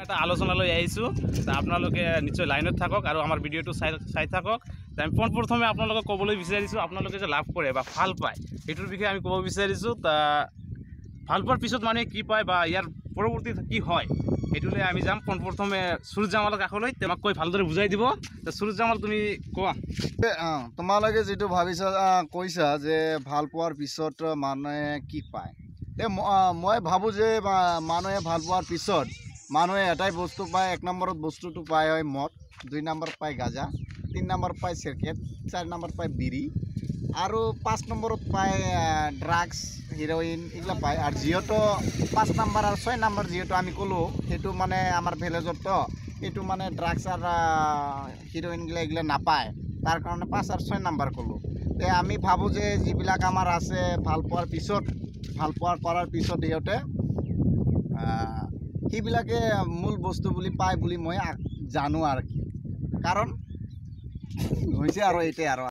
এটা আলোচনালৈ আহিছোঁ আপোনালোকে নিশ্চয় লাইনত থাকক আৰু আমাৰ ভিডিঅ'টো চাই থাকক আমি পোনপ্ৰথমে আপোনালোকক ক'বলৈ বিচাৰিছোঁ আপোনালোকে যে লাভ কৰে বা ভাল পায় সেইটোৰ বিষয়ে আমি ক'ব বিচাৰিছোঁ ভাল পোৱাৰ পিছত মানে কি পায় বা ইয়াৰ পৰৱৰ্তী কি হয় সেইটোলৈ আমি যাম পোনপ্ৰথমে সুৰজ জামালৰ কাষলৈ তোমাক কৈ ভালদৰে বুজাই দিব সুৰজ জামাল তুমি কোৱা তোমালোকে যেটো ভাবিছা কৈছা যে ভাল পোৱাৰ পিছত মানুহে কি পায় মই ভাবোঁ যে মানুহে ভাল পোৱাৰ পিছত মানুহে এটাই বস্তু পায় 1 নম্বৰত বস্তুটো পায় হয় মদ 2 নম্বৰত পায় গাঁজা 3 নম্বৰত পায় চিগাৰেট 4 নম্বৰত পায় বিড়ি আৰু 5 নম্বৰত পায় ড্ৰাগছ হিৰোইন এগুলা পায় আৰু যিহেতু 5 নম্বৰ আৰু 6 নম্বৰ যিহেতু আমি ক'লোঁ সেইটো মানে আমাৰ ভিলেজত তো এইটো মানে ড্ৰাগছ আৰু হিৰোইনগুলা এগুলা নাপায় তাৰ কাৰণে 5 আৰু 6 নম্বৰ ক'লোঁ তে আমি ভাবোঁ যে যিবিলাক আমাৰ আছে ভাল পোৱাৰ পিছত ভাল কৰাৰ পিছত সিহঁতে সেইবিলাকে মূল বস্তু বুলি পায় বুলি মই জানো আৰু কি কাৰণ হৈছে আৰু এইটোৱে আৰু